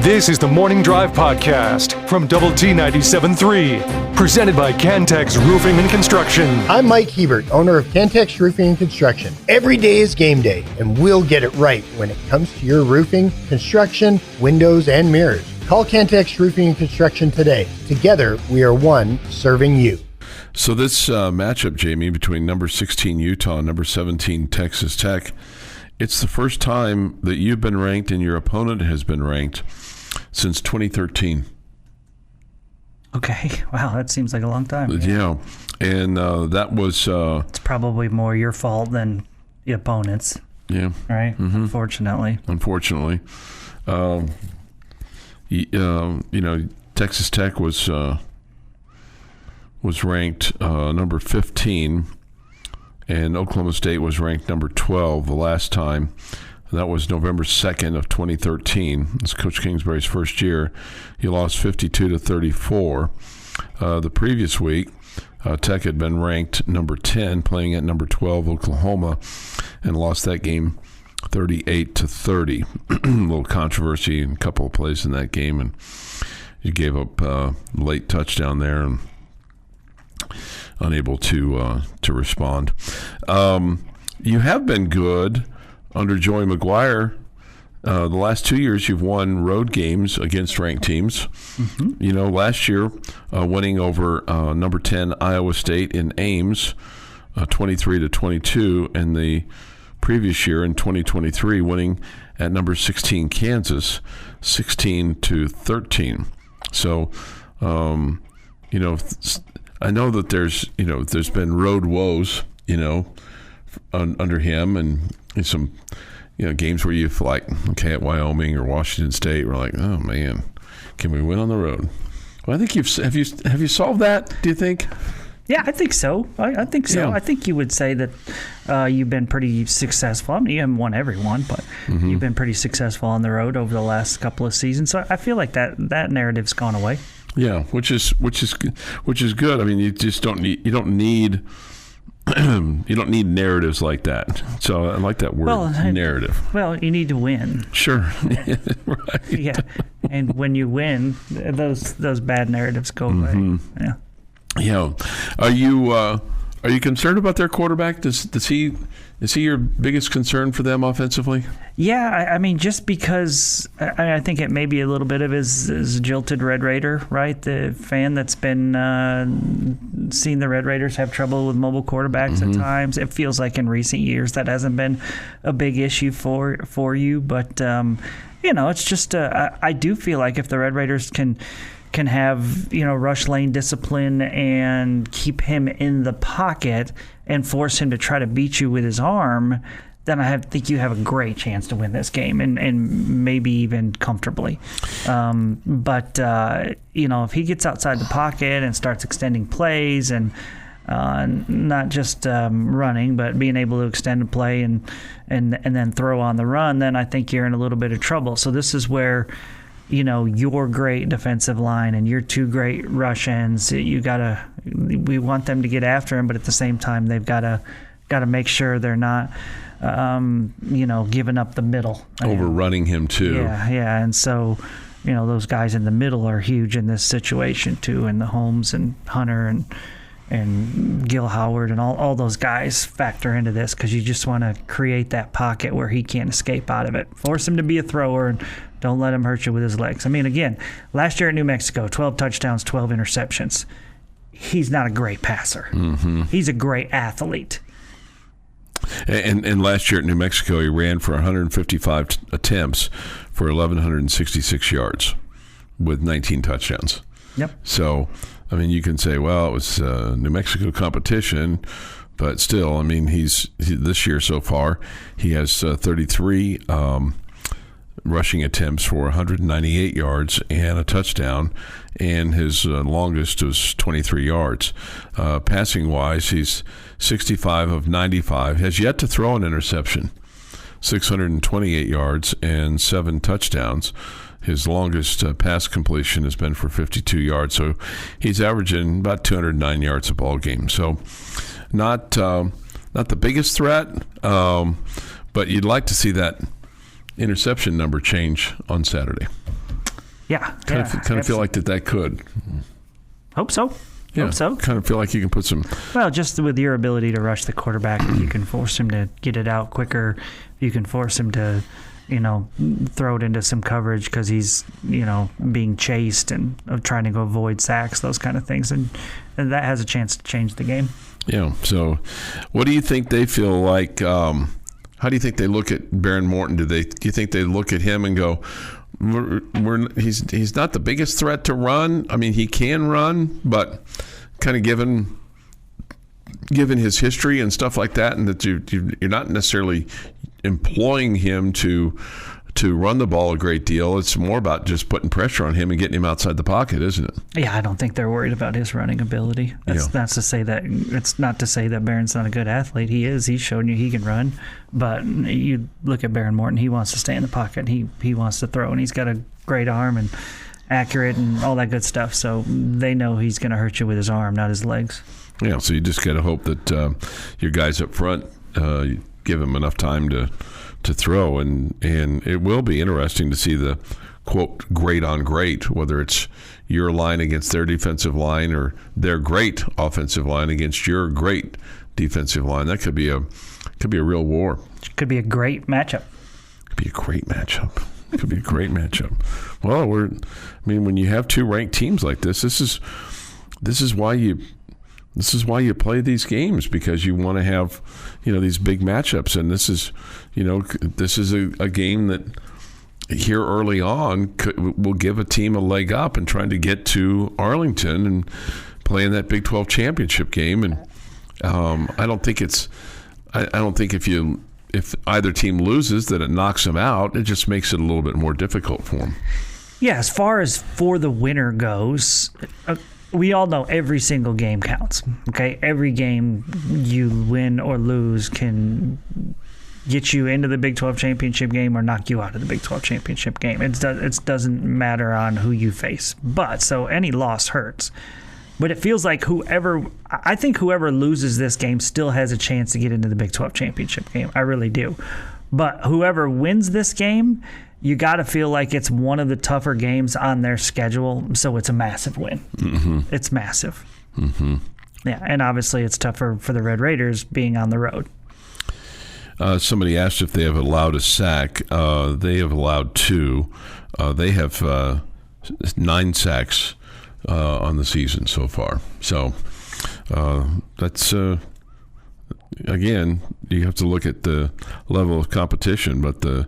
This is the Morning Drive Podcast from Doubl T 97.3, presented by Cantex Roofing and Construction. I'm Mike Hebert, owner of Cantex Roofing and Construction. Every day is game day, and we'll get it right when it comes to your roofing, construction, windows, and mirrors. Call Cantex Roofing and Construction today. Together, we are one serving you. So this matchup, Jamie, between number 16 Utah and number 17 Texas Tech, it's the first time that you've been ranked and your opponent has been ranked since 2013. Okay. Wow, that seems like a long time. Yeah. And that was... it's probably more your fault than the opponent's. Yeah. Right? Mm-hmm. Unfortunately. Texas Tech was ranked number 15, and Oklahoma State was ranked number 12 the last time. That was November 2nd of 2013. It's Coach Kingsbury's first year. He lost 52-34. The previous week, Tech had been ranked number 10, playing at number 12 Oklahoma, and lost that game 38-30. A little controversy in a couple of plays in that game, and you gave up a late touchdown there and unable to respond. You have been good under Joey McGuire. The last 2 years, you've won road games against ranked teams. Mm-hmm. Last year, winning over number 10 Iowa State in Ames, 23-22, and the previous year in 2023, winning at number 16 Kansas, 16-13. So, I know that there's been road woes, under him, and some, games where you feel like, okay, at Wyoming or Washington State, we're like, oh man, can we win on the road? Well, I think have you solved that? Do you think? Yeah, I think so. I think so. Yeah. I think you would say that you've been pretty successful. I mean, you haven't won every one, but you've been pretty successful on the road over the last couple of seasons. So I feel like that narrative's gone away. Yeah, which is good. I mean, you don't need narratives like that. So I like that word, narrative. Well, you need to win. Sure. Right. Yeah, and when you win, those bad narratives go away. Yeah. Yeah. Are you concerned about their quarterback? Is he your biggest concern for them offensively? Yeah, I mean, just because I think it may be a little bit of his jilted Red Raider, right? The fan that's been seen the Red Raiders have trouble with mobile quarterbacks at times. It feels like in recent years that hasn't been a big issue for you, but it's just I do feel like if the Red Raiders can have rush lane discipline and keep him in the pocket and force him to try to beat you with his arm, then I think you have a great chance to win this game and maybe even comfortably. But if he gets outside the pocket and starts extending plays and not just running, but being able to extend a play and then throw on the run, then I think you're in a little bit of trouble. So this is where your great defensive line and your two great rush ends, we want them to get after him, but at the same time, they've got to make sure they're not, giving up the middle. Overrunning him too. Yeah. And so, those guys in the middle are huge in this situation too, and the Holmes and Hunter and Gil Howard and all those guys factor into this because you just want to create that pocket where he can't escape out of it. Force him to be a thrower and don't let him hurt you with his legs. I mean, again, last year at New Mexico, 12 touchdowns, 12 interceptions. He's not a great passer. Mm-hmm. He's a great athlete. And last year at New Mexico, he ran for 155 attempts for 1,166 yards with 19 touchdowns. Yep. So, I mean, you can say, well, it was New Mexico competition, but still, I mean, this year so far, he has 33 rushing attempts for 198 yards and a touchdown, and his longest was 23 yards. Passing-wise, he's 65 of 95, has yet to throw an interception, 628 yards and 7 touchdowns. His longest pass completion has been for 52 yards, so he's averaging about 209 yards a ball game. So not the biggest threat, but you'd like to see that interception number change on Saturday. Yeah. Kind of feel like that could. Hope so. Yeah, Hope so. Kind of feel like you can put some. Well, just with your ability to rush the quarterback, you can force him to get it out quicker. You can force him to, throw it into some coverage because he's, being chased and trying to go avoid sacks, those kind of things. And that has a chance to change the game. Yeah. So what do you think they feel like? How do you think they look at Baron Morton? Do you think they look at him and go, he's not the biggest threat to run? I mean, he can run, but kind of given his history and stuff like that, and that you're not necessarily employing him to run the ball a great deal. It's more about just putting pressure on him and getting him outside the pocket, isn't it? Yeah, I don't think they're worried about his running ability. That's to say that it's not to say that Barron's not a good athlete. He is. He's shown you he can run. But you look at Baron Morton, he wants to stay in the pocket. He wants to throw, and he's got a great arm and accurate and all that good stuff. So they know he's going to hurt you with his arm, not his legs. Yeah, so you just got to hope that your guys up front give him enough time to throw, and it will be interesting to see the quote great on great, whether it's your line against their defensive line or their great offensive line against your great defensive line. That could be a real war. Could be a great matchup. Could be a great matchup. Well, when you have two ranked teams like this is why you play these games, because you want to have, these big matchups. And this is a game that here early on will give a team a leg up in trying to get to Arlington and play in that Big 12 championship game. And I don't think if either team loses that it knocks them out. It just makes it a little bit more difficult for them. Yeah, as far as for the winner goes, we all know every single game counts. Okay, every game you win or lose can get you into the Big 12 championship game or knock you out of the Big 12 championship game. It doesn't matter on who you face. But so any loss hurts. But it feels like whoever loses this game still has a chance to get into the Big 12 championship game. I really do. But whoever wins this game, you got to feel like it's one of the tougher games on their schedule, so it's a massive win. Mm-hmm. It's massive. Mm-hmm. Yeah, and obviously it's tougher for the Red Raiders being on the road. Somebody asked if they have allowed a sack. They have allowed 2. They have 9 sacks on the season so far. So that's, again, you have to look at the level of competition, but the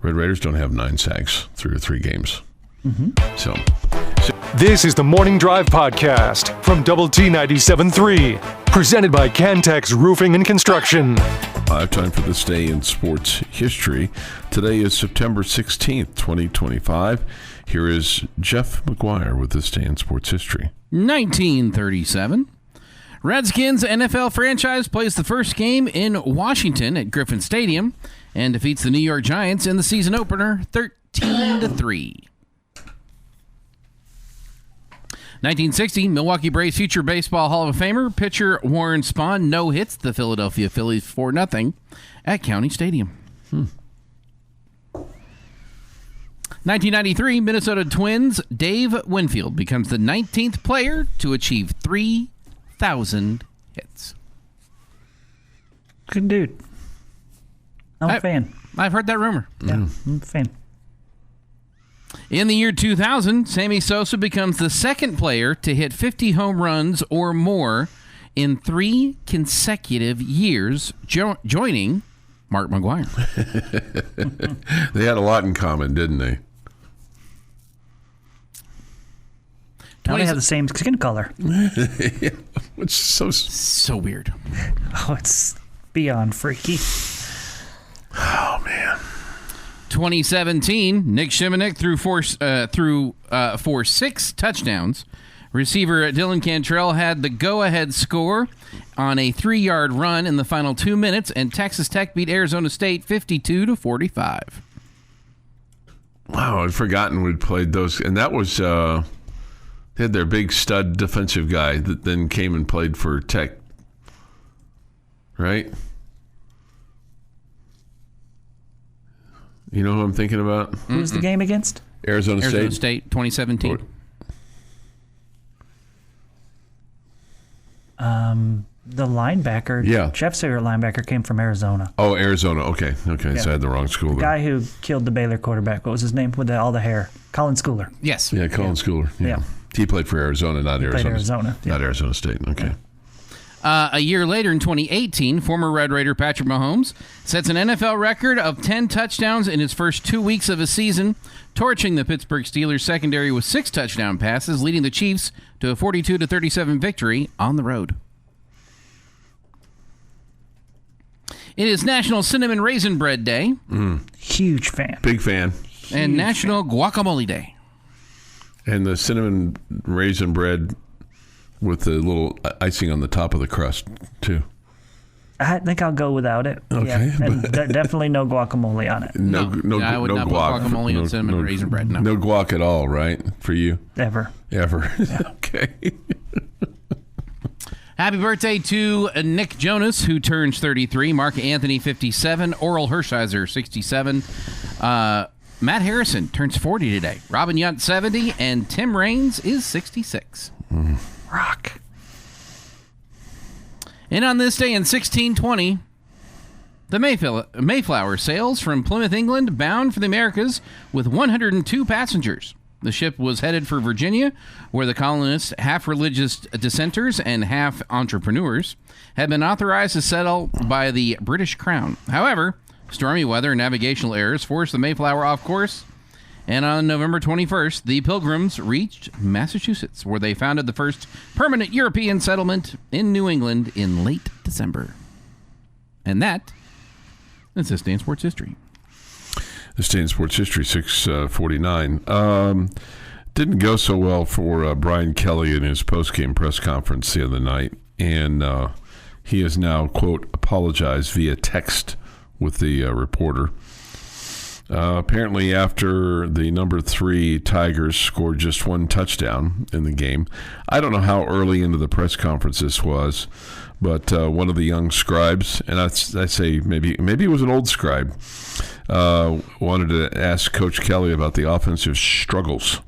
Red Raiders don't have 9 sacks through 3 games. Mm-hmm. So this is the Morning Drive Podcast from Double T 97.3, presented by Cantex Roofing and Construction. Time for this day in sports history. Today is September 16th, 2025. Here is Jeff McGuire with this day in sports history. 1937. Redskins NFL franchise plays the first game in Washington at Griffin Stadium and defeats the New York Giants in the season opener 13-3. 1960, Milwaukee Braves future baseball Hall of Famer pitcher Warren Spahn no-hits the Philadelphia Phillies 4-0 at County Stadium. 1993, Minnesota Twins Dave Winfield becomes the 19th player to achieve 3,000 hits. Good dude. I'm a fan. I've heard that rumor. Yeah, I'm a fan. In the year 2000, Sammy Sosa becomes the second player to hit 50 home runs or more in 3 consecutive years, joining Mark McGuire. They had a lot in common, didn't they? Now they have the same skin color. Yeah, which is so weird. Oh, it's beyond freaky. Oh, man. 2017, Nick Shimonek threw for 6 touchdowns. Receiver Dylan Cantrell had the go-ahead score on a 3-yard run in the final 2 minutes, and Texas Tech beat Arizona State 52-45. Wow, I'd forgotten we'd played those, and that was they had their big stud defensive guy that then came and played for Tech, right? You know who I'm thinking about? Who's the game against? Arizona State, 2017. The linebacker, Jeff's favorite linebacker, came from Arizona. Oh, Arizona. Okay. So I had the wrong school there. The guy who killed the Baylor quarterback. What was his name with all the hair? Colin Schooler. Yes. Yeah, Colin Schooler. Yeah. He played for Arizona, not Arizona. Not Arizona State. Okay. A year later, in 2018, former Red Raider Patrick Mahomes sets an NFL record of 10 touchdowns in his first 2 weeks of a season, torching the Pittsburgh Steelers secondary with 6 touchdown passes, leading the Chiefs to a 42-37 victory on the road. It is National Cinnamon Raisin Bread Day. Huge fan. Big fan. And National Guacamole Day. And the cinnamon raisin bread with the little icing on the top of the crust, too. I think I'll go without it. Okay. Yeah. And definitely no guacamole on it. No, I would not guac. put guacamole on cinnamon raisin bread. No guac at all, right? For you? Ever. Yeah. Okay. Happy birthday to Nick Jonas, who turns 33, Mark Anthony, 57, Oral Hershiser, 67, Matt Harrison turns 40 today, Robin Yount, 70, and Tim Raines is 66. Rock. And on this day in 1620, the Mayflower sails from Plymouth, England, bound for the Americas with 102 passengers. The ship was headed for Virginia, where the colonists, half religious dissenters and half entrepreneurs, had been authorized to settle by the British Crown. However, stormy weather and navigational errors forced the Mayflower off course, and on November 21st, the Pilgrims reached Massachusetts, where they founded the first permanent European settlement in New England in late December. And that is this day in sports history. This day in sports history, 6:49. Didn't go so well for Brian Kelly in his post-game press conference the other night, and he has now, quote, apologized via text with the reporter. Apparently, after the number 3 Tigers scored just 1 touchdown in the game, I don't know how early into the press conference this was, but one of the young scribes, and I say maybe it was an old scribe, wanted to ask Coach Kelly about the offensive struggles.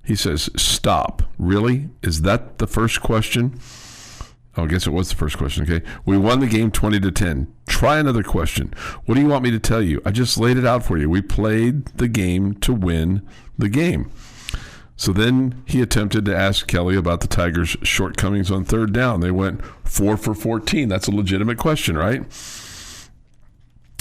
He says, "Stop. Really? Is that the first question?" Oh, I guess it was the first question. Okay. "We won the game 20-10. Try another question. What do you want me to tell you? I just laid it out for you. We played the game to win the game." So then he attempted to ask Kelly about the Tigers' shortcomings on third down. They went 4 for 14. That's a legitimate question, right?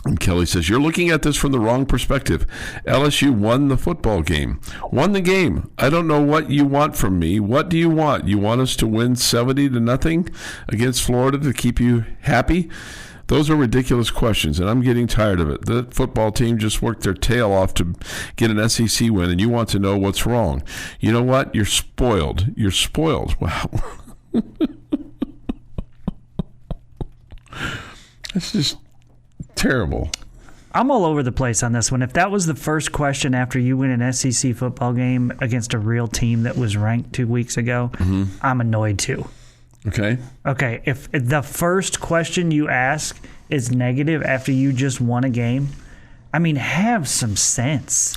And Kelly says, "You're looking at this from the wrong perspective. LSU won the football game. Won the game. I don't know what you want from me. What do you want? You want us to win 70-0 against Florida to keep you happy? Those are ridiculous questions, and I'm getting tired of it. The football team just worked their tail off to get an SEC win, and you want to know what's wrong. You know what? You're spoiled. You're spoiled." Wow. That's just terrible. I'm all over the place on this one. If that was the first question after you win an SEC football game against a real team that was ranked 2 weeks ago, I'm annoyed too. Okay. Okay, if the first question you ask is negative after you just won a game, I mean, have some sense.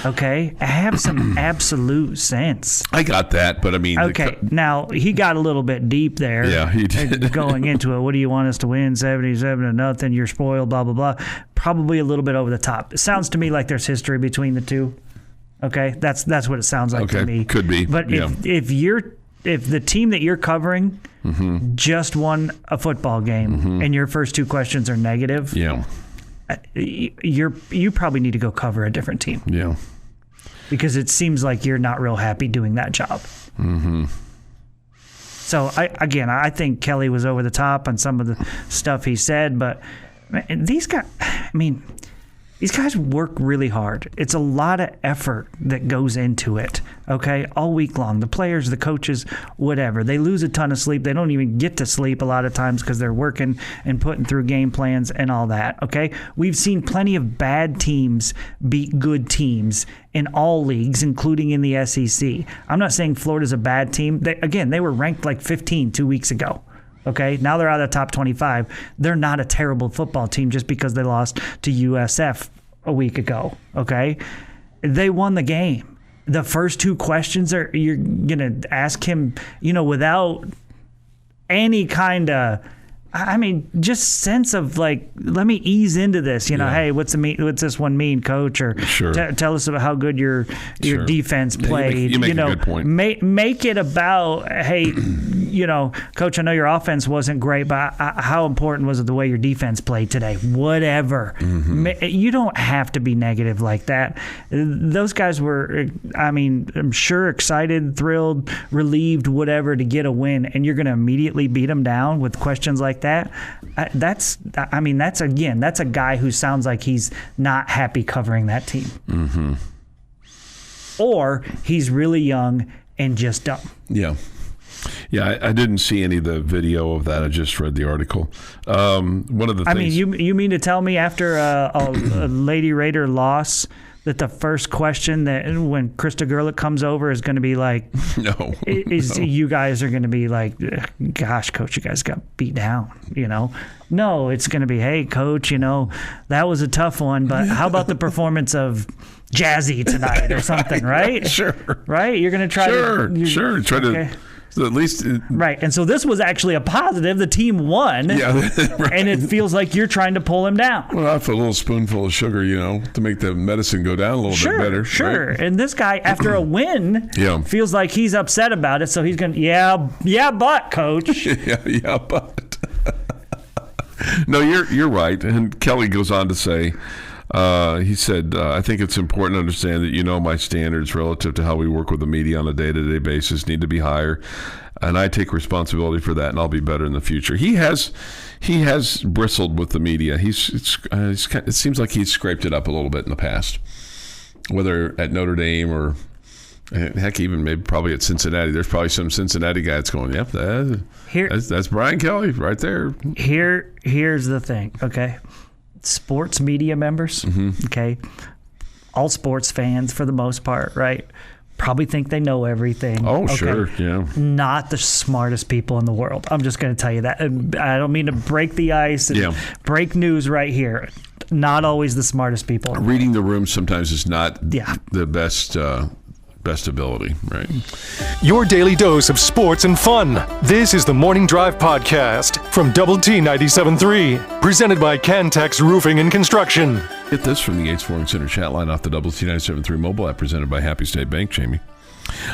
Okay? Have some absolute sense. I got that, but I mean... Okay, now, he got a little bit deep there. Yeah, he did. Going into it, what do you want us to win? 77-0, you're spoiled, blah, blah, blah. Probably a little bit over the top. It sounds to me like there's history between the two. Okay? That's what it sounds like to me. Could be. But if the team that you're covering just won a football game and your first 2 questions are negative, you probably need to go cover a different team. Yeah. Because it seems like you're not real happy doing that job. So, I think Kelly was over the top on some of the stuff he said, but these guys work really hard. It's a lot of effort that goes into it, okay, all week long. The players, the coaches, whatever. They lose a ton of sleep. They don't even get to sleep a lot of times because they're working and putting through game plans and all that, okay? We've seen plenty of bad teams beat good teams in all leagues, including in the SEC. I'm not saying Florida's a bad team. They were ranked like 15 2 weeks ago. Okay, now they're out of the top 25. They're not a terrible football team just because they lost to USF a week ago. Okay, they won the game. The first two questions you're going to ask him, without any kind of, just sense of like, let me ease into this. Hey, what's this one mean, coach? Or sure. Tell us about how good your defense played. You make a good point. Make it about, hey, coach, I know your offense wasn't great, but how important was it the way your defense played today? Whatever. Mm-hmm. You don't have to be negative like that. Those guys were, I'm sure excited, thrilled, relieved, whatever, to get a win, and you're going to immediately beat them down with questions like that. That's a guy who sounds like he's not happy covering that team. Mm-hmm. Or he's really young and just dumb. Yeah. Yeah, I didn't see any of the video of that. I just read the article. One of the things... you mean to tell me after a Lady Raider loss that the first question that when Krista Gerlich comes over is going to be like, no, you guys are going to be like, gosh, coach, you guys got beat down, No, it's going to be, hey, coach, that was a tough one, but how about the performance of Jazzy tonight or something, right? Sure. Right? You're going to try to... Try okay. to... So at least right, and so this was actually a positive. The team won, right. And it feels like you're trying to pull him down. Well, I put a little spoonful of sugar, to make the medicine go down a little bit better. Sure. Right? And this guy, after a win, feels like he's upset about it. So he's going, but coach, yeah, but no, you're right. And Kelly goes on to say. He said, I think it's important to understand that, my standards relative to how we work with the media on a day-to-day basis need to be higher. And I take responsibility for that, and I'll be better in the future. He has bristled with the media. It seems like he's scraped it up a little bit in the past, whether at Notre Dame or heck, even maybe probably at Cincinnati. There's probably some Cincinnati guy that's going, yep, that's Brian Kelly right there. Here's the thing, okay? Sports media members, okay, all sports fans for the most part, right, probably think they know everything. Oh, okay? Sure, yeah. Not the smartest people in the world. I'm just going to tell you that. I don't mean to break the ice and break news right here. Not always the smartest people. Reading the room sometimes is not the best ability, right? Your daily dose of sports and fun. This is the Morning Drive Podcast from Double T 97.3, presented by Cantex Roofing and Construction. Get this from the Yates Flooring Center chat line off the Double T 97.3 mobile app, presented by Happy State Bank, Jamie.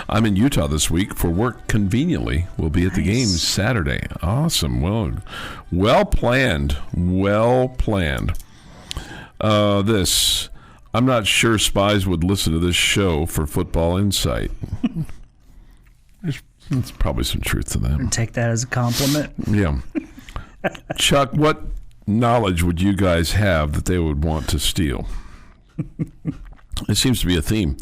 I'm in Utah this week for work. Conveniently, we'll be at the game Saturday. Awesome. Well planned. I'm not sure spies would listen to this show for football insight. There's probably some truth to that. And take that as a compliment. Yeah. Chuck, what knowledge would you guys have that they would want to steal? It seems to be a theme.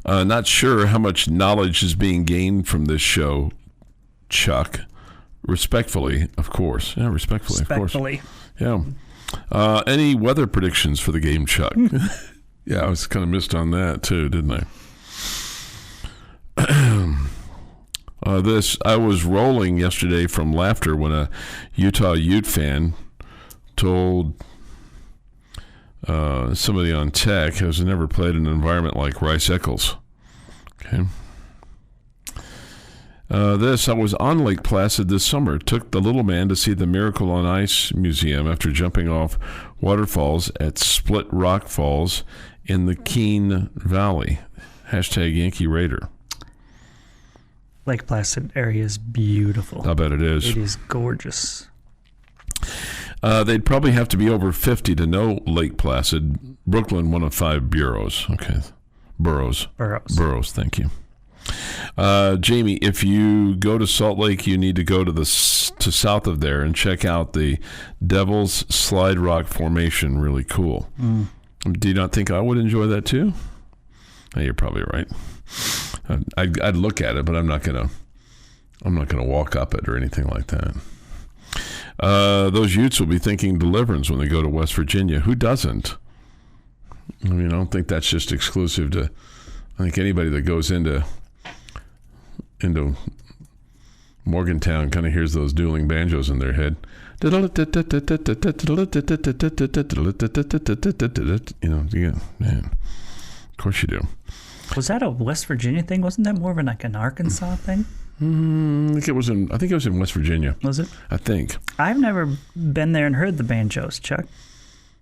Not sure how much knowledge is being gained from this show, Chuck. Respectfully, of course. Yeah, respectfully, of course. Yeah. Any weather predictions for the game, Chuck? Yeah, I was kind of missed on that too, didn't I? I was rolling yesterday from laughter when a Utah Ute fan told somebody on tech has never played in an environment like Rice Eccles. Okay. I was on Lake Placid this summer. Took the little man to see the Miracle on Ice Museum after jumping off waterfalls at Split Rock Falls in the Keene Valley. Hashtag Yankee Raider. Lake Placid area is beautiful. I bet it is. It is gorgeous. They'd probably have to be over 50 to know Lake Placid. Brooklyn, one of 5 boroughs. Okay. Boroughs, thank you. Jamie, if you go to Salt Lake, you need to go to south of there and check out the Devil's Slide Rock Formation. Really cool. Do you not think I would enjoy that too? You're probably right. I'd look at it, but I'm not gonna walk up it or anything like that. Those Utes will be thinking Deliverance when they go to West Virginia. Who doesn't? I mean, I don't think that's just exclusive to. I think anybody that goes into Morgantown kind of hears those dueling banjos in their head. Man. Of course you do. Was that a West Virginia thing? Wasn't that more of an Arkansas thing? I think it was in West Virginia. Was it? I think. I've never been there and heard the banjos, Chuck.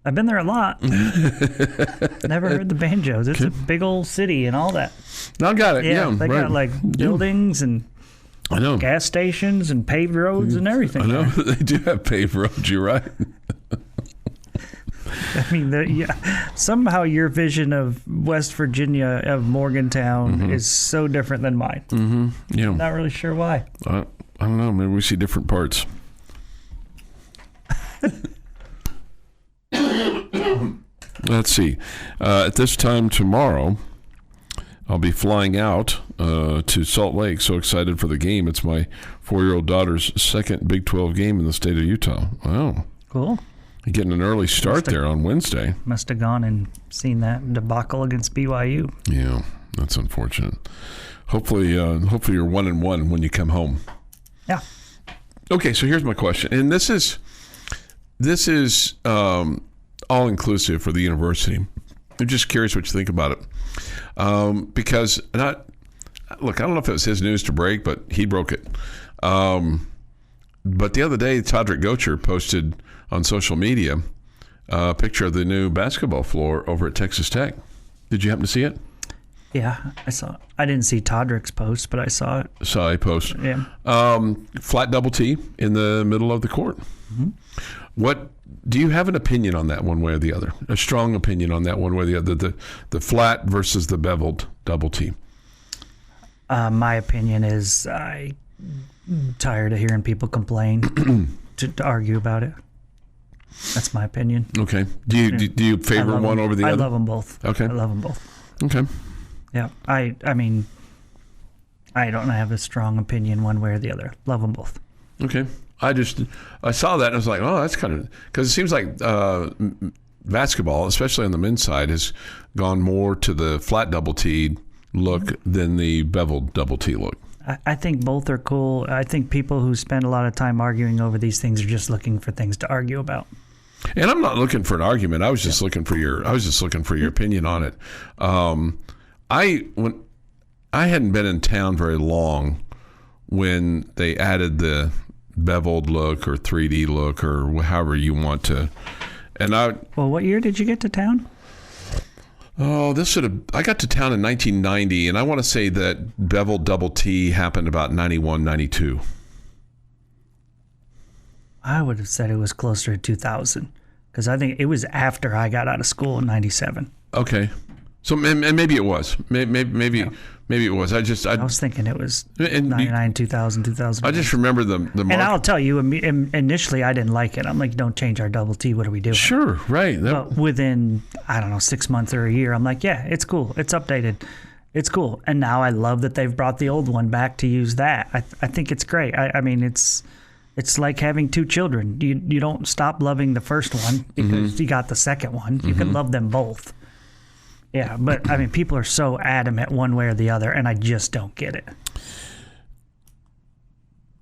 I've been there a lot. Never heard the banjos. It's a big old city and all that. I got it. Yeah, Yeah, they right. got like buildings and I know. gas stations and paved roads and everything. I know. there. They do have paved roads. You're right. I mean, somehow your vision of West Virginia, of Morgantown, is so different than mine. Yeah. Not really sure why. I don't know. Maybe we see different parts. Let's see. At this time tomorrow, I'll be flying out to Salt Lake. So excited for the game. It's my 4-year-old daughter's second Big 12 game in the state of Utah. Wow. Cool. You're getting an early start there on Wednesday. Must have gone and seen that debacle against BYU. Yeah, that's unfortunate. Hopefully you're 1-1 when you come home. Yeah. Okay, so here's my question, and this is all inclusive for the university. I'm just curious what you think about it, because I don't know if it was his news to break, but he broke it. But the other day, Todrick Gocher posted on social media a picture of the new basketball floor over at Texas Tech. Did you happen to see it? Yeah, I saw it. I didn't see Todrick's post, but I saw it. Saw a post. Yeah. Flat double T in the middle of the court. Mm-hmm. What do you have an opinion on that one way or the other? A strong opinion on that one way or the other? The flat versus the beveled double T. My opinion is I'm tired of hearing people complain to argue about it. That's my opinion. Okay. Do you favor one over the other? I love them both. Okay. I love them both. Okay. Yeah. I mean, I don't have a strong opinion one way or the other. Love them both. Okay. I saw that and I was like, oh, that's kind of, because it seems like basketball, especially on the men's side, has gone more to the flat double T look than the beveled double T look. I think both are cool. I think people who spend a lot of time arguing over these things are just looking for things to argue about. And I'm not looking for an argument. I was just looking for your opinion on it. I hadn't been in town very long when they added the beveled look or 3D look or however you want to. And well, what year did you get to town? Oh, I got to town in 1990, and I want to say that beveled double T happened about 91, 92. I would have said it was closer to 2000 because I think it was after I got out of school in 97. Okay. So, and maybe it was. Maybe it was. I was thinking it was 99, 2000, 2000. I just remember the mark. And I'll tell you, initially I didn't like it. I'm like, don't change our double T. What are we doing? Sure, right. But within, I don't know, 6 months or a year, I'm like, yeah, it's cool. It's updated. It's cool. And now I love that they've brought the old one back to use that. I think it's great. I mean, it's like having two children. You don't stop loving the first one because you got the second one. You can love them both. Yeah, but I mean, people are so adamant one way or the other, and I just don't get it.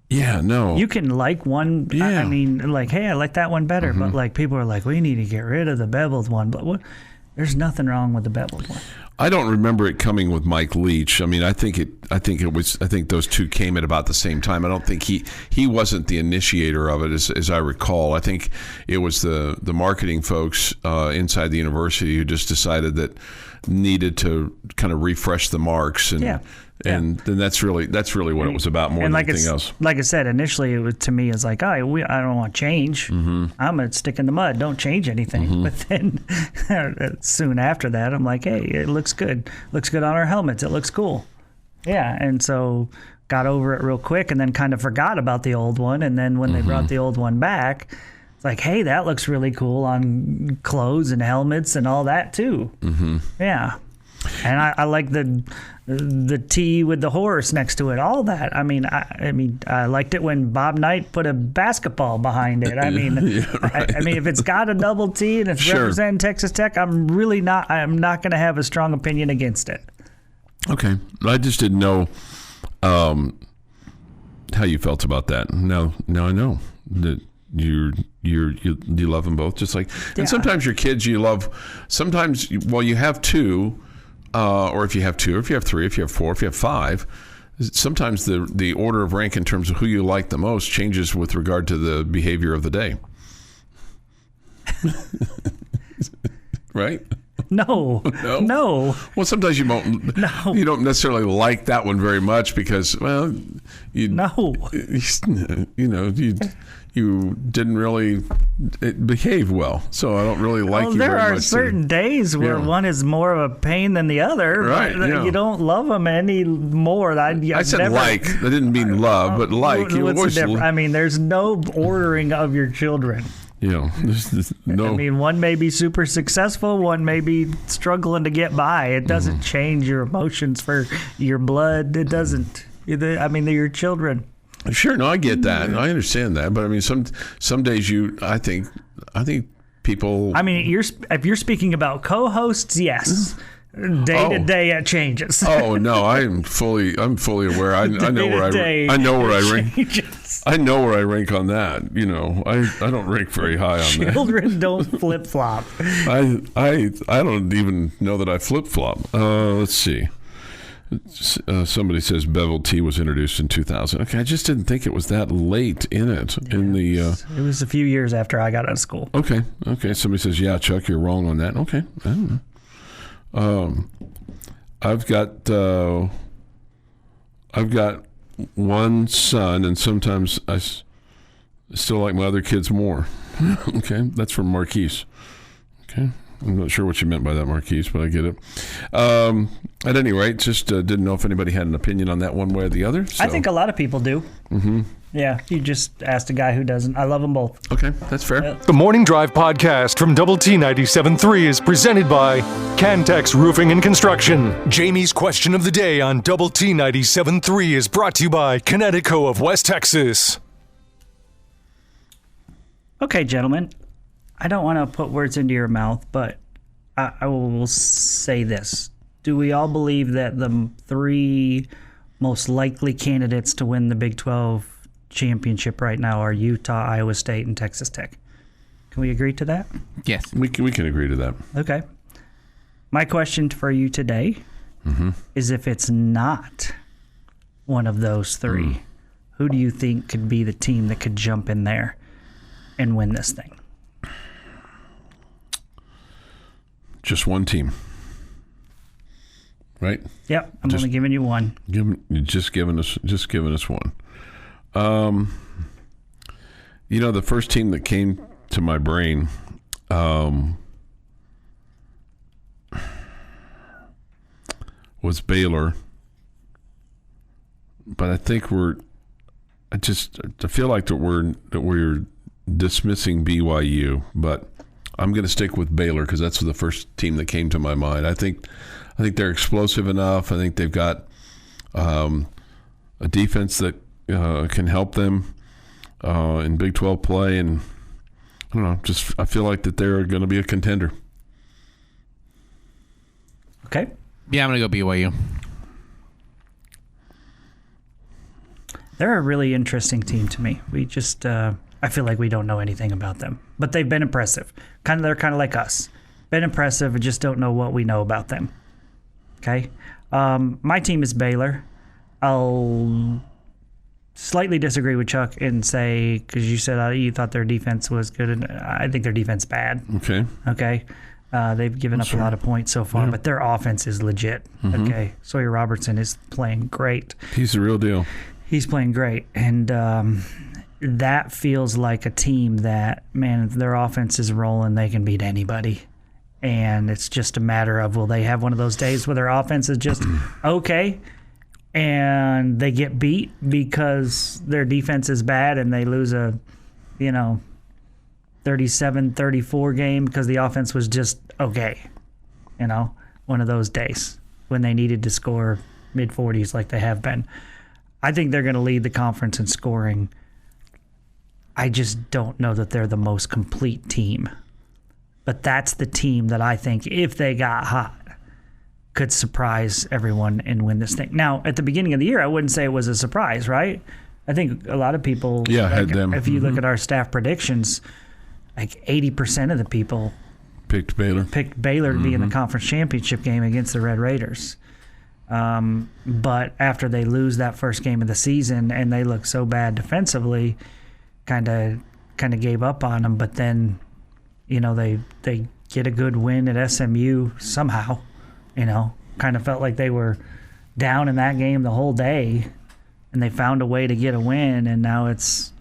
Yeah, no. You can like one. Yeah. I mean, like, hey, I like that one better. But like, people are like, we need to get rid of the beveled one. But what? There's nothing wrong with the beveled one. I don't remember it coming with Mike Leach. I mean, I think those two came at about the same time. I don't think he wasn't the initiator of it, as I recall. I think it was the marketing folks inside the university who just decided that needed to kind of refresh the marks and. And then that's really what it was about more than anything else. Like I said, initially it was, to me, it's like, I don't want to change. I'm going to stick in the mud. Don't change anything. But then soon after that, I'm like, hey, it looks good. Looks good on our helmets. It looks cool. Yeah, and so got over it real quick and then kind of forgot about the old one. And then when they brought the old one back, it's like, hey, that looks really cool on clothes and helmets and all that too. Yeah. And I like the T with the horse next to it, all that. I mean, I liked it when Bob Knight put a basketball behind it. I mean, right. I mean, if it's got a double T and it's representing Texas Tech, I'm not going to have a strong opinion against it. Okay, I just didn't know how you felt about that. Now I know that you love them both, just like. And sometimes your kids you love. Sometimes, well, you have two. or if you have 2, or if you have 3, if you have 4, if you have 5, sometimes the order of rank in terms of who you like the most changes with regard to the behavior of the day. Right? No. Well, sometimes you won't. No. You don't necessarily like that one very much because, well, you didn't really behave well, so I don't really like you very much. There are certain days where one is more of a pain than the other. Right. But you don't love them any more. I said like. I didn't mean love, but like. What's the difference? I mean, there's no ordering of your children. There's no. I mean, one may be super successful, one may be struggling to get by. It doesn't change your emotions for your blood. It doesn't. I mean, they're your children. Sure, no, I get that. I understand that, but I mean, some days I think people. I mean, if you're speaking about co-hosts, yes. Day to day, it changes. Oh no, I'm fully aware. I know where I rank. I know where I rank on that. I don't rank very high on that. Children don't flip flop. I don't even know that I flip flop. Let's see. Somebody says Bevel Tea was introduced in 2000. Okay, I just didn't think it was that late in it. It was a few years after I got out of school. Okay. Somebody says, yeah, Chuck, you're wrong on that. Okay, I don't know. I've got one son, and sometimes I still like my other kids more. Okay, that's from Marquise. Okay, I'm not sure what you meant by that, Marquise, but I get it. At any rate, just didn't know if anybody had an opinion on that one way or the other. So. I think a lot of people do. Mm-hmm. Yeah, you just asked a guy who doesn't. I love them both. Okay, that's fair. The Morning Drive podcast from Double T 97.3 is presented by Cantex Roofing and Construction. Jamie's question of the day on Double T 97.3 is brought to you by Connecticut of West Texas. Okay, gentlemen, I don't want to put words into your mouth, but I will say this. Do we all believe that the 3 most likely candidates to win the Big 12 championship right now are Utah, Iowa State, and Texas Tech? Can we agree to that? Yes. We can agree to that. Okay. My question for you today is, if it's not one of those 3, who do you think could be the team that could jump in there and win this thing? Just one team. Right? Yep, I'm only giving you one. Just giving us one. The first team that came to my brain was Baylor, but I think I feel like that we're dismissing BYU, but I'm going to stick with Baylor because that's the first team that came to my mind. I think they're explosive enough. I think they've got a defense that can help them in Big 12 play, and I don't know. I feel like that they're going to be a contender. Okay. Yeah, I'm going to go BYU. They're a really interesting team to me. We just, I feel like we don't know anything about them, but they've been impressive. They're kind of like us. Been impressive, we just don't know what we know about them. Okay. My team is Baylor. I'll slightly disagree with Chuck and say, because you said you thought their defense was good, and I think their defense bad. Okay. They've given up a lot of points so far, but their offense is legit. Okay. Sawyer Robertson is playing great. He's the real deal. He's playing great. And that feels like a team that, man, if their offense is rolling, they can beat anybody. And it's just a matter of, will they have one of those days where their offense is just okay and they get beat because their defense is bad and they lose a 37-34 game because the offense was just okay. One of those days when they needed to score mid-40s like they have been. I think they're going to lead the conference in scoring. I just don't know that they're the most complete team. But that's the team that I think, if they got hot, could surprise everyone and win this thing. Now, at the beginning of the year, I wouldn't say it was a surprise, right? I think a lot of people, had them. If you look at our staff predictions, like 80% of the people picked Baylor to be in the conference championship game against the Red Raiders. But after they lose that first game of the season and they look so bad defensively, kind of gave up on them. But then, they get a good win at SMU somehow. Kind of felt like they were down in that game the whole day, and they found a way to get a win, and now it's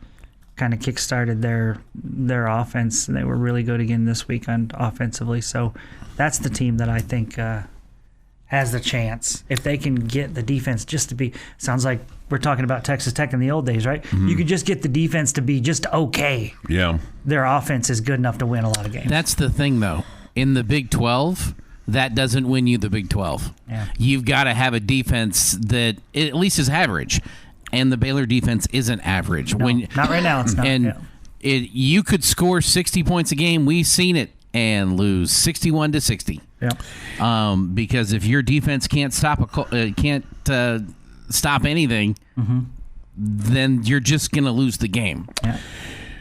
kind of kickstarted their offense. They were really good again this weekend offensively. So that's the team that I think has the chance. If they can get the defense just to be, sounds like we're talking about Texas Tech in the old days, right? You could just get the defense to be just okay. Yeah. Their offense is good enough to win a lot of games. That's the thing, though. In the Big 12, that doesn't win you the Big 12. Yeah. You've got to have a defense that at least is average, and the Baylor defense isn't average. No, not right now. It's not. And you could score 60 points a game. We've seen it, and lose 61-60. Yeah. Because if your defense can't stop stop anything, then you're just going to lose the game. Yeah.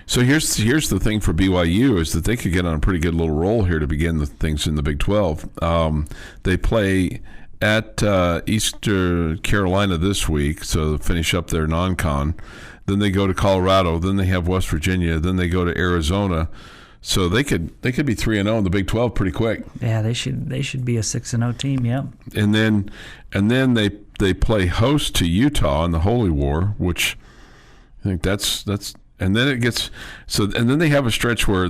So here's the thing for BYU is that they could get on a pretty good little roll here to begin the things in the Big 12. They play at Eastern Carolina this week, so they'll finish up their non-con. Then they go to Colorado. Then they have West Virginia. Then they go to Arizona. So they could be 3-0 in the Big 12 pretty quick. Yeah, they should be a 6-0 team. Yeah. And then they play host to Utah in the Holy War, which I think that's. And then it gets and then they have a stretch where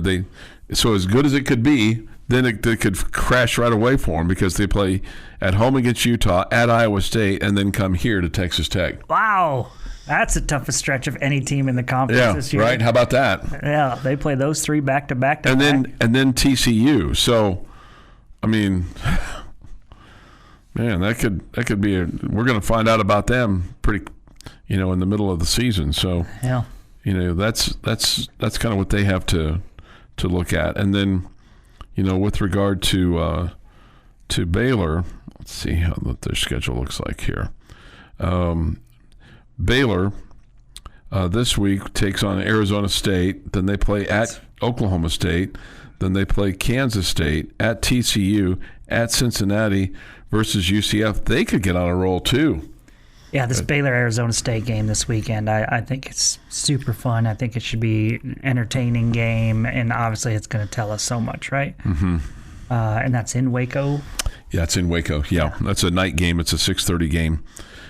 so as good as it could be, then it could crash right away for them because they play at home against Utah, at Iowa State, and then come here to Texas Tech. Wow, that's the toughest stretch of any team in the conference this year. Right? How about that? Yeah, they play those three back to back to back. And then TCU. So, I mean, man, that could be we're going to find out about them pretty, in the middle of the season. So yeah. That's kind of what they have to look at. And then, with regard to Baylor, let's see what their schedule looks like here. Baylor this week takes on Arizona State. Then they play at Oklahoma State. Then they play Kansas State, at TCU, at Cincinnati versus UCF. They could get on a roll too. Yeah, this Baylor-Arizona State game this weekend, I think it's super fun. I think it should be an entertaining game, and obviously it's going to tell us so much, right? Mm-hmm. And that's in Waco? Yeah, it's in Waco. Yeah, that's a night game. It's a 6:30 game.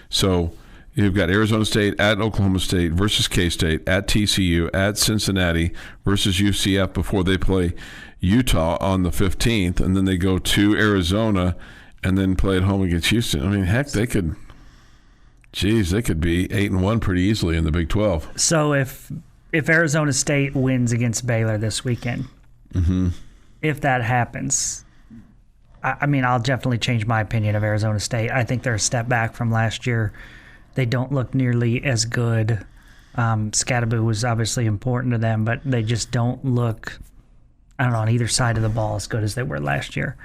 So you've got Arizona State at Oklahoma State versus K-State, at TCU, at Cincinnati versus UCF before they play Utah on the 15th, and then they go to Arizona and then play at home against Houston. I mean, heck, they could be 8-1 pretty easily in the Big 12. So if Arizona State wins against Baylor this weekend, if that happens, I mean, I'll definitely change my opinion of Arizona State. I think they're a step back from last year. They don't look nearly as good. Scatteraboo was obviously important to them, but they just don't look, on either side of the ball as good as they were last year.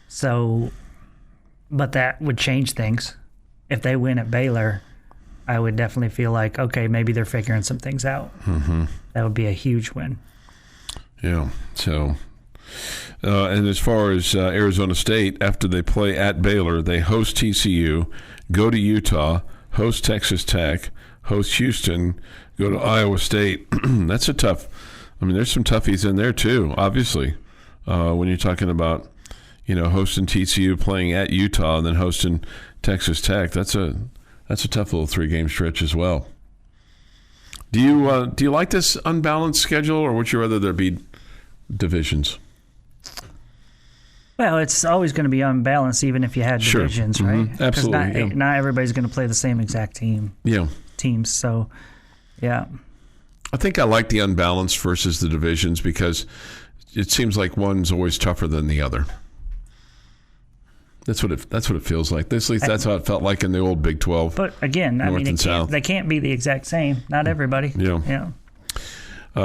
So, but that would change things. If they win at Baylor, I would definitely feel like, okay, maybe they're figuring some things out. Mm-hmm. That would be a huge win. Yeah. So, and as far as Arizona State, after they play at Baylor, they host TCU, go to Utah, host Texas Tech, host Houston, go to Iowa State. That's a tough. I mean, there's some toughies in there too. Obviously, when you're talking about hosting TCU, playing at Utah, and then hosting Texas Tech, that's a tough little 3-game stretch as well. Do you like this unbalanced schedule, or would you rather there be divisions? Well, it's always going to be unbalanced, even if you had divisions, right? Mm-hmm. Absolutely. Not everybody's going to play the same exact team. Yeah. Teams. So, yeah. I think I like the unbalanced versus the divisions because it seems like one's always tougher than the other. That's what it feels like. At least that's how it felt like in the old Big 12. But again, they can't be the exact same. Not everybody. Yeah.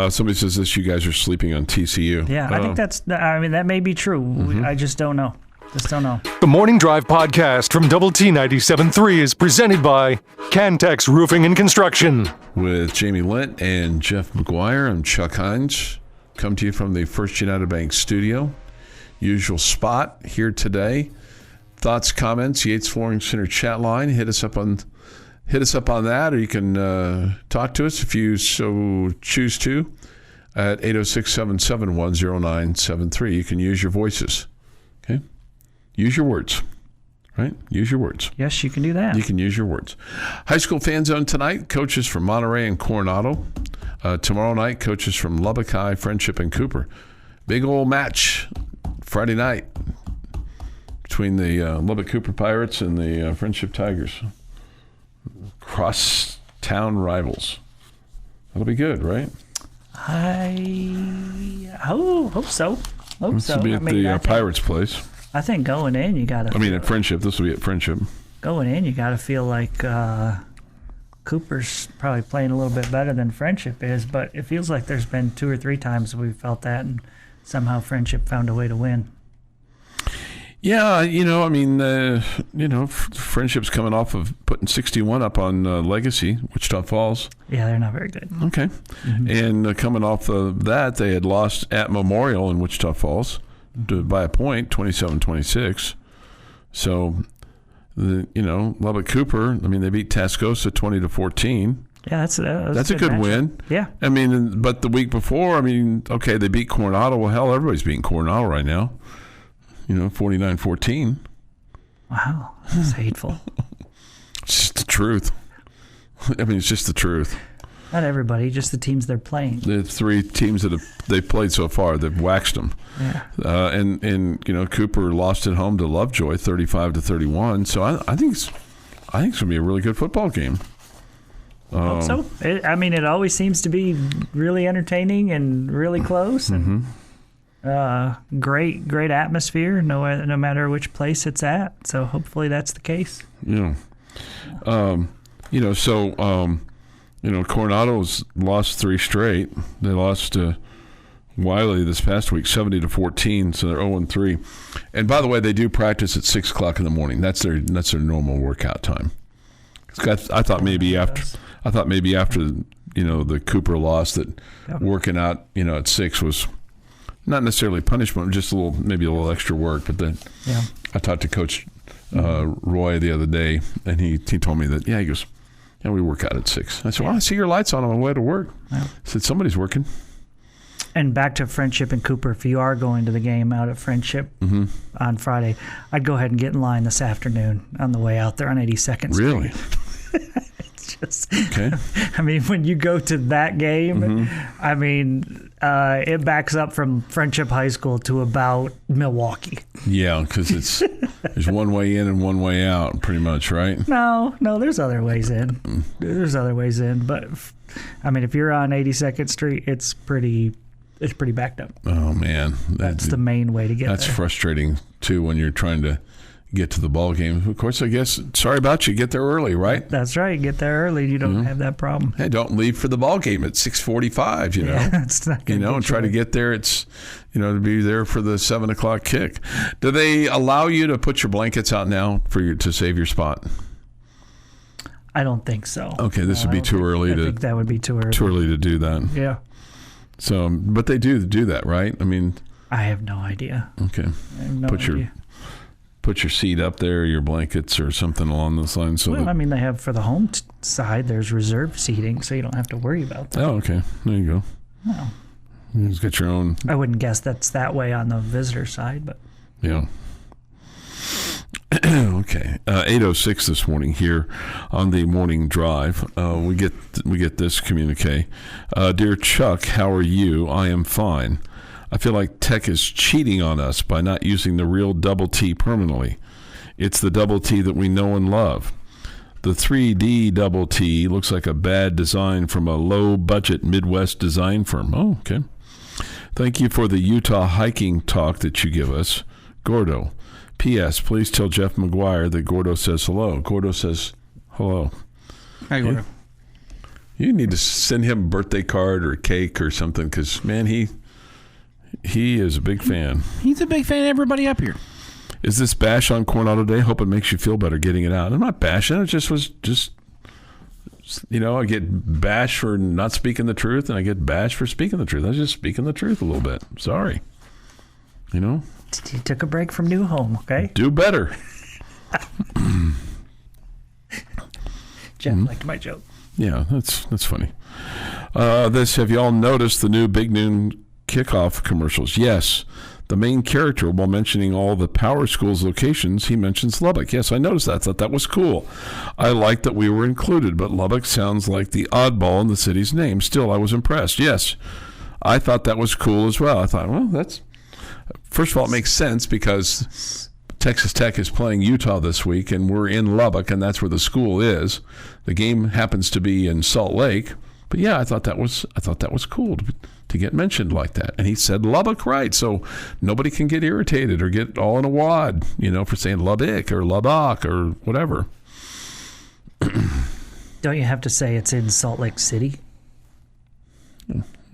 Somebody says this: you guys are sleeping on TCU. Yeah, I think that may be true. Mm-hmm. I just don't know. The Morning Drive podcast from Double T 97.3 is presented by Cantex Roofing and Construction. With Jamie Lent and Jeff McGuire, I'm Chuck Heinz. Come to you from the First United Bank studio. usual spot here today. Thoughts, comments, Yates Flooring Center chat line. Hit us up on that, or you can talk to us if you so choose to at 806-771-0973. You can use your voices. Okay? Use your words. Right? Use your words. Yes, you can do that. You can use your words. High school fan zone tonight. Coaches from Monterey and Coronado. Tomorrow night, coaches from Lubbock High, Friendship, and Cooper. Big old match Friday night between the Lubbock Cooper Pirates and the Friendship Tigers. Cross-town rivals. That'll be good, right? I hope so. This will be at the Pirates' place. I think going in, you got to... at Friendship. This will be at Friendship. Going in, you got to feel like Cooper's probably playing a little bit better than Friendship is, but it feels like there's been 2 or 3 times we've felt that, and somehow Friendship found a way to win. Yeah, Friendship's coming off of putting 61 up on Legacy, Wichita Falls. Yeah, they're not very good. Okay. Mm-hmm. And coming off of that, they had lost at Memorial in Wichita Falls by a point, 27-26. So, Lubbock Cooper, they beat Tascosa 20-14. Yeah, that's a good win. Yeah. But the week before, they beat Coronado. Well, hell, everybody's beating Coronado right now. 49-14. Wow, that's hateful. It's just the truth. It's just the truth. Not everybody, just the teams they're playing. The 3 teams that they've played so far, they've waxed them. Yeah. And Cooper lost at home to Lovejoy, 35-31. So I think it's going to be a really good football game. Hope so. It always seems to be really entertaining and really close. And, great atmosphere, no matter which place it's at. So hopefully that's the case. Yeah. Coronado's lost 3 straight. They lost to Wiley this past week, 70-14, so they're 0-3. And by the way, they do practice at 6 o'clock in the morning. That's their normal workout time. I thought maybe after the Cooper loss that working out at 6 was not necessarily punishment, just maybe a little extra work. But then I talked to Coach Roy the other day, and he told me that he goes, we work out at 6. I said, well, I see your lights on my way to work. Yeah. I said, somebody's working. And back to Friendship and Cooper, if you are going to the game out at Friendship on Friday, I'd go ahead and get in line this afternoon on the way out there on 82nd Street. Really? It's just, okay. When you go to that game, it backs up from Friendship High School to about Milwaukee. Yeah, because there's one way in and one way out, pretty much, right? No, there's other ways in. But if you're on 82nd Street, it's pretty backed up. Oh man, that's the main way to get there. That's frustrating too when you're trying to get to the ball game. Of course, I guess, sorry about you, get there early, right? That's right, get there early. You don't have that problem. Hey, don't leave for the ball game at 6:45. It's not and try to get there. It's to be there for the 7 o'clock kick. Do they allow you to put your blankets out now to save your spot? I don't think so. Okay, this would be too early. I think that would be too early. Too early to do that. Yeah. So, but they do that, right? I have no idea. Okay. I have no idea. Put your seat up there, your blankets, or something along those lines. They have for the home side. There's reserved seating, so you don't have to worry about that. Oh, okay. There you go. No. You just get your own. I wouldn't guess that's that way on the visitor side, but yeah. Okay. 8:06 this morning here on the morning drive. We get this communique. Dear Chuck, how are you? I am fine. I feel like Tech is cheating on us by not using the real Double T permanently. It's the Double T that we know and love. The 3D Double T looks like a bad design from a low-budget Midwest design firm. Oh, okay. Thank you for the Utah hiking talk that you give us. Gordo. P.S. Please tell Jeff McGuire that Gordo says hello. Gordo says hello. Hi, Gordo. You need to send him a birthday card or a cake or something because, man, he is a big fan. He's a big fan of everybody up here. Is this bash on Coronado Day? Hope it makes you feel better getting it out. I'm not bashing. It just was I get bashed for not speaking the truth, and I get bashed for speaking the truth. I was just speaking the truth a little bit. Sorry. He took a break from New Home, okay? Do better. Jeff liked my joke. Yeah, that's funny. Have you all noticed the new Big Noon kickoff commercials? Yes. The main character, while mentioning all the Power Schools locations, he mentions Lubbock. Yes, I noticed that. I thought that was cool. I liked that we were included, but Lubbock sounds like the oddball in the city's name. Still, I was impressed. Yes, I thought that was cool as well. I thought, well, first of all, it makes sense because Texas Tech is playing Utah this week, and we're in Lubbock, and that's where the school is. The game happens to be in Salt Lake. But yeah, I thought that was cool to get mentioned like that. And he said Lubbock right, so nobody can get irritated or get all in a wad, for saying Lubbock or Lubbock or whatever. Don't you have to say it's in Salt Lake City?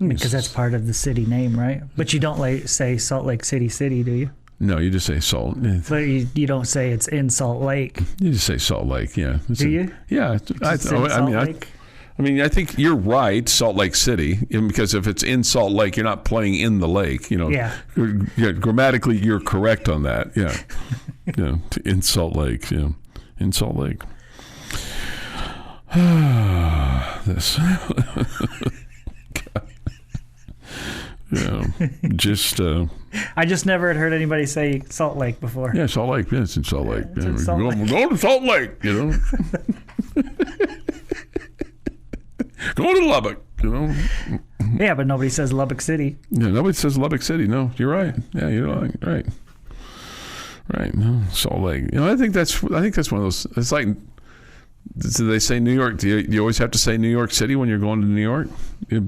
Because that's part of the city name, right? But you don't say Salt Lake City, do you? No, you just say Salt. But you don't say it's in Salt Lake. You just say Salt Lake, yeah. Do you? Yeah. I think you're right, Salt Lake City, because if it's in Salt Lake, you're not playing in the lake. Yeah. Grammatically, you're correct on that. Yeah. In Salt Lake. Yeah. In Salt Lake. This. I just never had heard anybody say Salt Lake before. Yeah, Salt Lake. Yeah, it's in Salt Lake. It's in Salt Lake. We're going to Salt Lake, Going to Lubbock, Yeah, but nobody says Lubbock City. Yeah, nobody says Lubbock City. No, you're right. Yeah, you're right. Right. No, Salt Lake. I think that's one of those. It's like, do they say New York? Do you always have to say New York City when you're going to New York?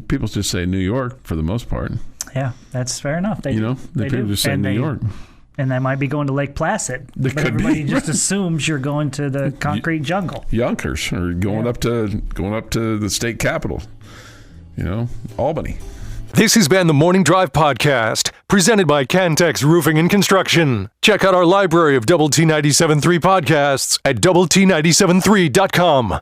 People just say New York for the most part. Yeah, that's fair enough. They people just say New York. And they might be going to Lake Placid. But everybody just assumes you're going to the concrete jungle. Yonkers, or going up to the state capitol. Albany. This has been the Morning Drive Podcast, presented by Cantex Roofing and Construction. Check out our library of Double T 97.3 podcasts at doublet97.3.com.